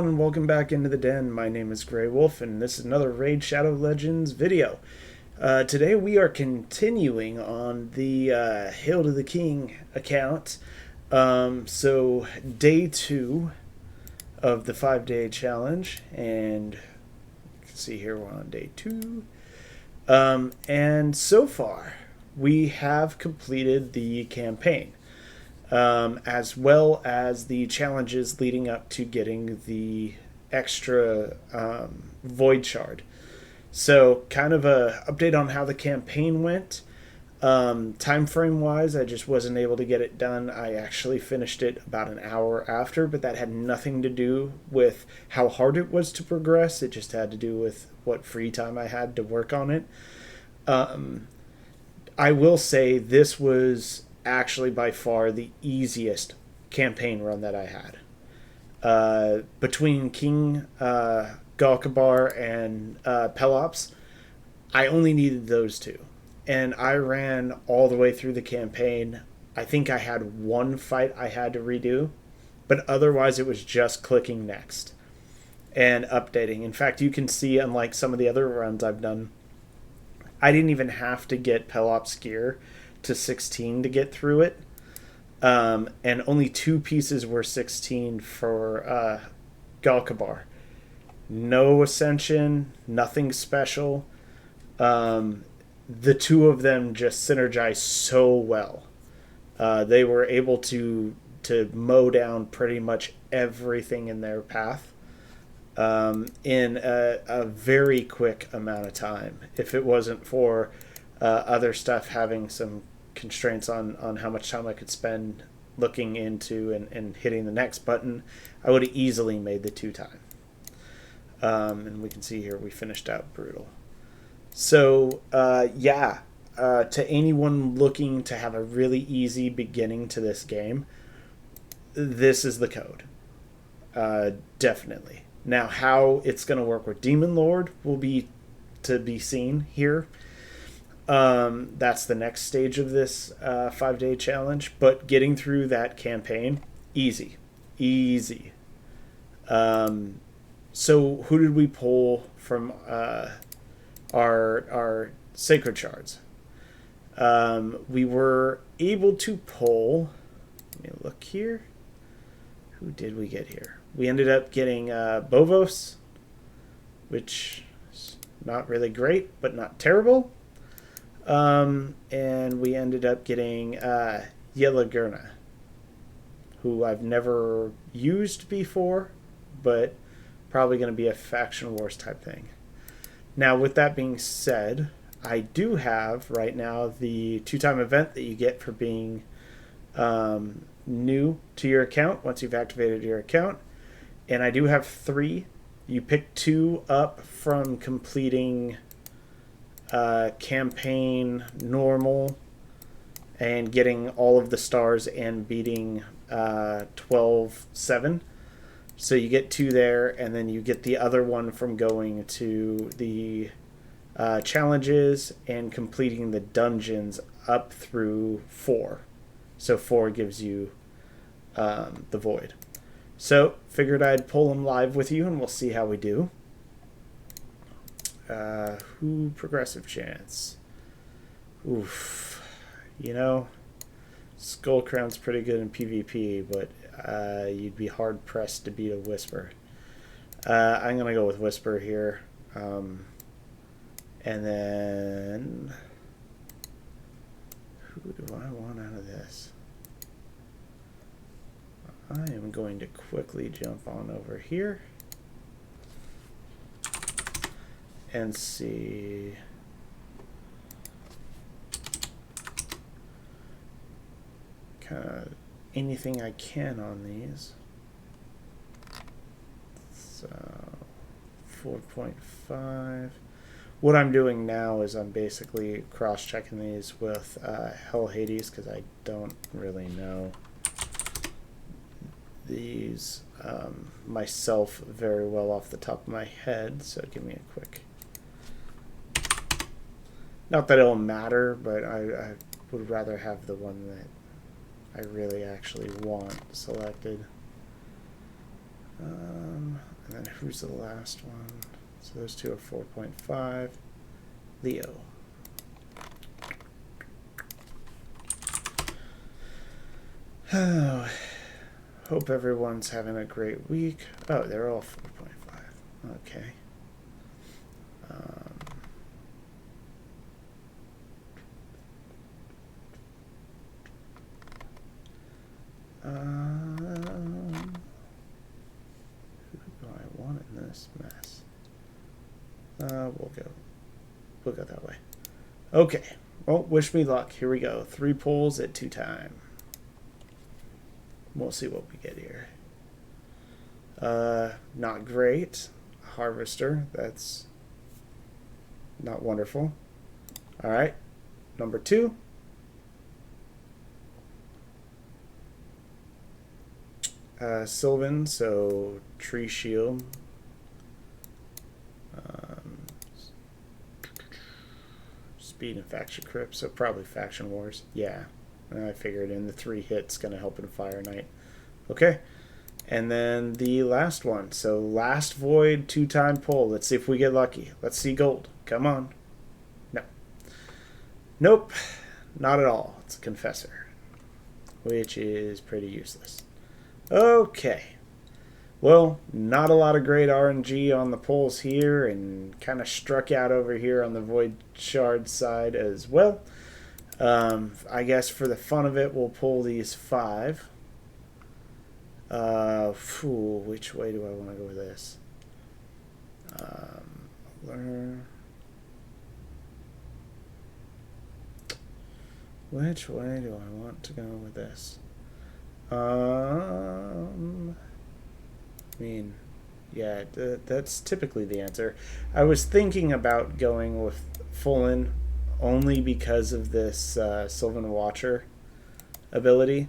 everyone, and welcome back into the den. My name is Grey Wolf, and this is another Raid Shadow Legends video. Today we are continuing on the Hail to the King account. So day 2 of the 5-day challenge, and you can see here we're on day 2. And so far we have completed the campaign. As well as the challenges leading up to getting the extra void shard. So kind of a update on how the campaign went. Time frame wise, I just wasn't able to get it done. I actually finished it about an hour after, but that had nothing to do with how hard it was to progress. It just had to do with what free time I had to work on it. I will say this was actually by far the easiest campaign run that I had. Between King Galkabar and Pelops, I only needed those two. And I ran all the way through the campaign. I think I had one fight I had to redo, but otherwise it was just clicking next and updating. In fact, you can see, unlike some of the other runs I've done, I didn't even have to get Pelops gear to 16 to get through it, and only 2 pieces were 16 for Galkabar. No ascension, nothing special. The two of them just synergize so well. They were able to mow down pretty much everything in their path in a very quick amount of time. If it wasn't for other stuff having some constraints on how much time I could spend looking into and hitting the next button, I would have easily made the 2 time. And we can see here we finished out brutal. So to anyone looking to have a really easy beginning to this game, this is the code. Definitely. Now how it's going to work with Demon Lord will be to be seen here. That's the next stage of this 5-day challenge, but getting through that campaign, easy. So who did we pull from our sacred shards? We were able to pull, let me look here, who did we get here? We ended up getting Bovos, which is not really great, but not terrible. And we ended up getting Yelagurna, who I've never used before, but probably going to be a faction wars type thing. Now, with that being said, I do have right now the 2-time event that you get for being new to your account once you've activated your account, and I do have 3. You pick 2 up from completing campaign normal and getting all of the stars and beating 12-7. So you get 2 there, and then you get the other one from going to the challenges and completing the dungeons up through 4. So 4 gives you the void. So figured I'd pull them live with you and we'll see how we do. Who progressive chance? Oof. You know, Skullcrown's pretty good in PvP, but you'd be hard pressed to beat a Whisper. I'm gonna go with Whisper here. And then who do I want out of this? I am going to quickly jump on over here and see. Kind of anything I can on these. So 4.5. What I'm doing now is I'm basically cross-checking these with Hell Hades because I don't really know these myself very well off the top of my head. So give me a quick. Not that it'll matter, but I would rather have the one that I really actually want selected. then who's the last one? So those two are 4.5. Leo. Oh, hope everyone's having a great week. Oh, they're all 4.5. Okay. Who do I want in this mess? We'll go that way. Okay. Well, wish me luck. Here we go. 3 pulls at 2 time. We'll see what we get here. Not great. Harvester. That's not wonderful. All right. Number 2. Sylvan, so Tree Shield. Speed and Faction Crypt, so probably Faction Wars. Yeah, I figured in the 3 hits going to help in Fire Knight. Okay, and then the last one. So Last Void 2-time pull. Let's see if we get lucky. Let's see gold. Come on. No. Nope, not at all. It's a Confessor, which is pretty useless. Okay. Well, not a lot of great RNG on the pulls here, and kind of struck out over here on the Void Shard side as well. I guess for the fun of it, we'll pull these 5. Which way do I want to go with this? Which way do I want to go with this? I mean, yeah, that's typically the answer. I was thinking about going with Fullen only because of this Sylvan Watcher ability,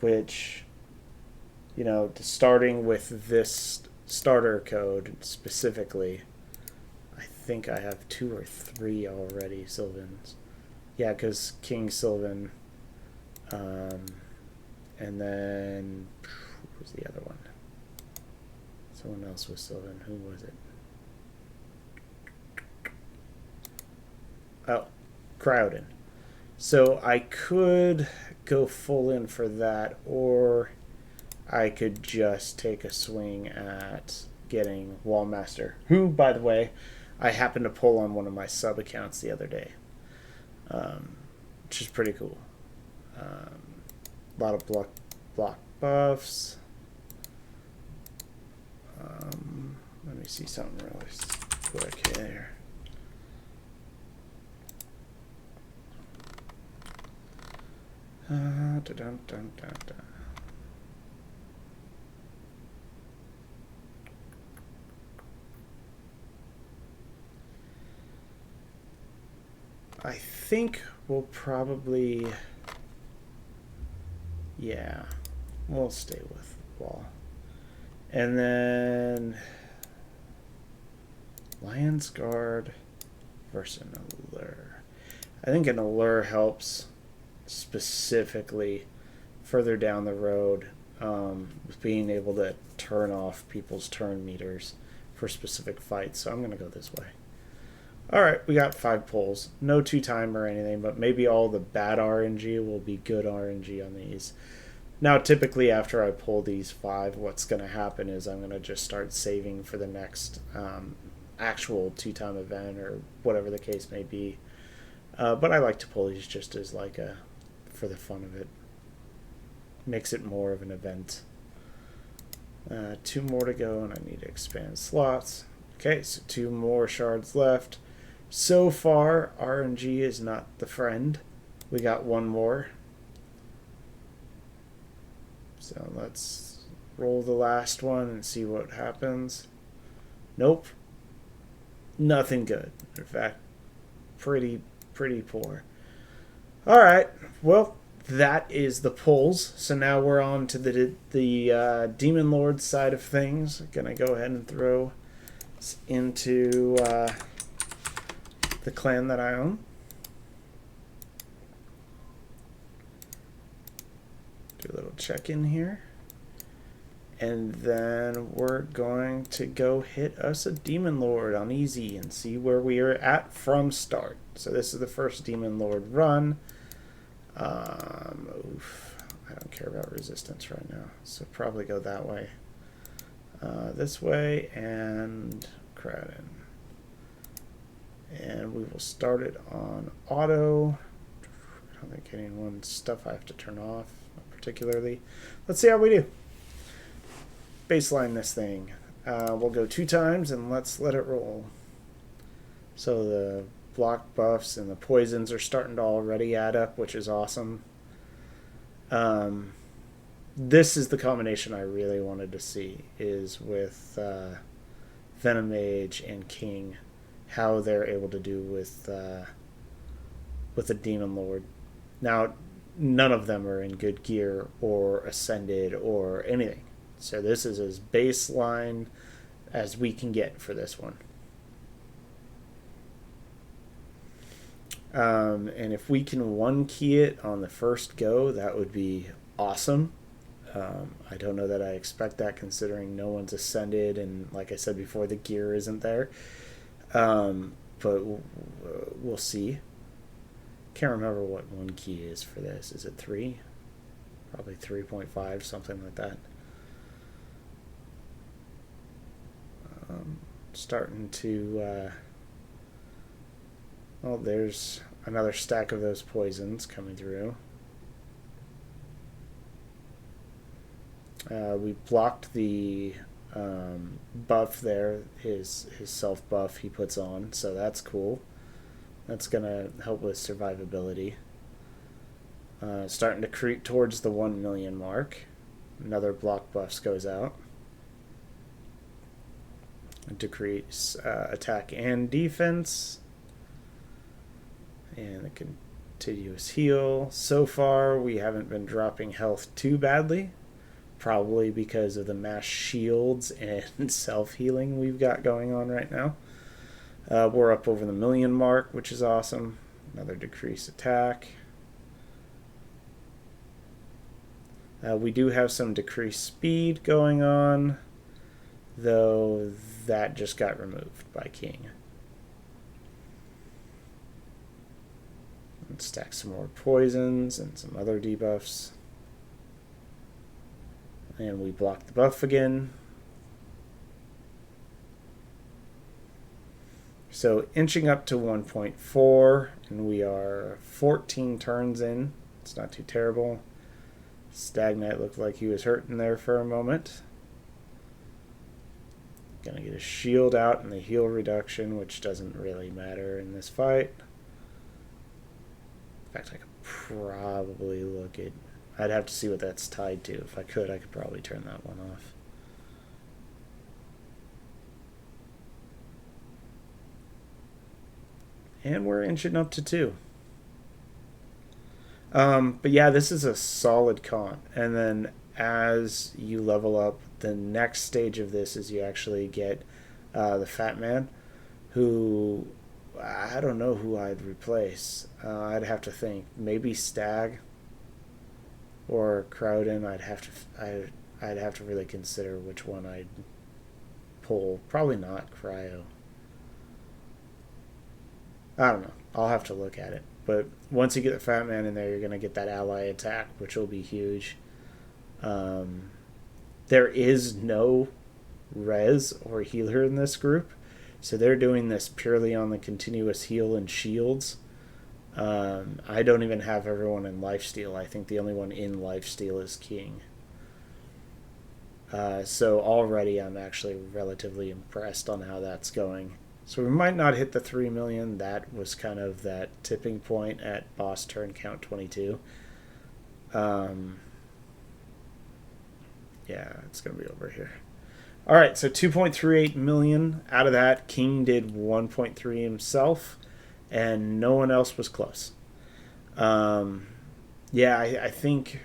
which, you know, starting with this starter code specifically, I think I have 2 or 3 already Sylvans. Yeah, because King Sylvan, and then who was the other one? Someone else was Sylvan. Who was it? Oh, Crowden. So I could go full in for that, or I could just take a swing at getting Wallmaster, who, by the way, I happened to pull on one of my sub accounts the other day, which is pretty cool. A lot of block buffs. Let me see something really quick here. Dun, dun, dun, dun, dun. I think we'll probably, yeah, we'll stay with Wall. And then Lion's Guard versus an Allure. I think an Allure helps specifically further down the road with being able to turn off people's turn meters for specific fights. So I'm going to go this way. Alright, we got 5 pulls. No 2-time or anything, but maybe all the bad RNG will be good RNG on these. Now, typically after I pull these 5, what's going to happen is I'm going to just start saving for the next actual 2-time event or whatever the case may be. But I like to pull these just as like a, for the fun of it. Makes it more of an event. 2 more to go, and I need to expand slots. Okay, so 2 more shards left. So far, RNG is not the friend. We got 1 more. So let's roll the last one and see what happens. Nope. Nothing good. In fact, pretty poor. Alright, well, that is the pulls. So now we're on to the Demon Lord side of things. Gonna go ahead and throw into the clan that I own. Do a little check-in here. And then we're going to go hit us a Demon Lord on easy and see where we are at from start. So this is the first Demon Lord run. Oof, I don't care about resistance right now, so probably go that way. This way and crowd in. And we will start it on auto. I don't think anyone's stuff I have to turn off particularly. Let's see how we do. Baseline this thing. We'll go 2 times and let's let it roll. So the block buffs and the poisons are starting to already add up, which is awesome. This is the combination I really wanted to see, is with Venom Mage and King, how they're able to do with the Demon Lord. Now, none of them are in good gear or ascended or anything. So this is as baseline as we can get for this one. And if we can 1-key it on the first go, that would be awesome. I don't know that I expect that, considering no one's ascended, and like I said before, the gear isn't there. But we'll see. Can't remember what 1-key is for this. Is it 3? Probably 3.5, something like that. Starting to well, there's another stack of those poisons coming through. We blocked the buff there, his self buff he puts on, so that's cool. That's gonna help with survivability. Starting to creep towards the 1 million mark. Another block buffs goes out. Decrease attack and defense. And a continuous heal. So far, we haven't been dropping health too badly. Probably because of the mass shields and self-healing we've got going on right now. We're up over the 1 million mark, which is awesome. Another decreased attack. We do have some decreased speed going on, though that just got removed by King. Let's stack some more poisons and some other debuffs. And we block the buff again. So inching up to 1.4, and we are 14 turns in. It's not too terrible. Stagnite looked like he was hurting there for a moment. Gonna get a shield out and the heal reduction, which doesn't really matter in this fight. In fact, I could probably look at... I'd have to see what that's tied to. If I could probably turn that one off. And we're inching up to 2. But yeah, this is a solid con. And then as you level up, the next stage of this is you actually get the Fat Man, who... I don't know who I'd replace. I'd have to think. Maybe Stag or Crowden. I'd have to really consider which one I'd pull. Probably not Cryo. I don't know. I'll have to look at it. But once you get the Fat Man in there, you're going to get that ally attack, which will be huge. There is no res or healer in this group, so they're doing this purely on the continuous heal and shields. I don't even have everyone in lifesteal. I think the only one in lifesteal is King. So already I'm actually relatively impressed on how that's going. So we might not hit the 3 million. That was kind of that tipping point at boss turn count 22. Yeah, it's going to be over here. All right, so 2.38 million. Out of that, King did 1.3 himself, and no one else was close. Yeah, I think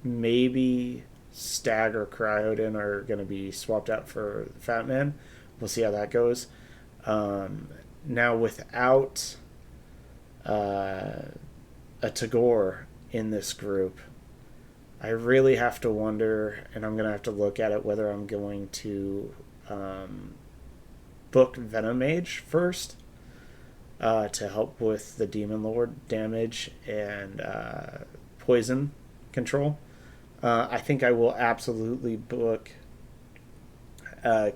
maybe Stag or Cryoden are going to be swapped out for Fat Man. We'll see how that goes. Now, without a Tagore in this group, I really have to wonder, and I'm going to have to look at it, whether I'm going to book Venom Mage first to help with the Demon Lord damage and poison control. I think I will absolutely book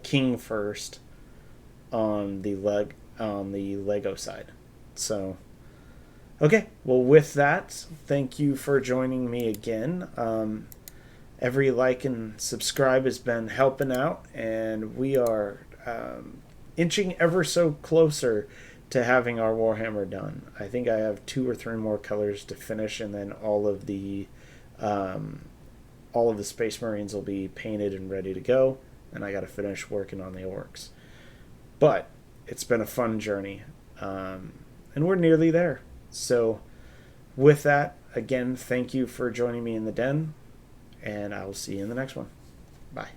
King first on the Lego side. So, okay. Well, with that, thank you for joining me again. Every like and subscribe has been helping out, and we are inching ever so closer to having our Warhammer done. I think I have 2 or 3 more colors to finish, and then all of the Space Marines will be painted and ready to go. And I got to finish working on the orcs. But it's been a fun journey, and we're nearly there. So, with that, again, thank you for joining me in the den, and I will see you in the next one. Bye.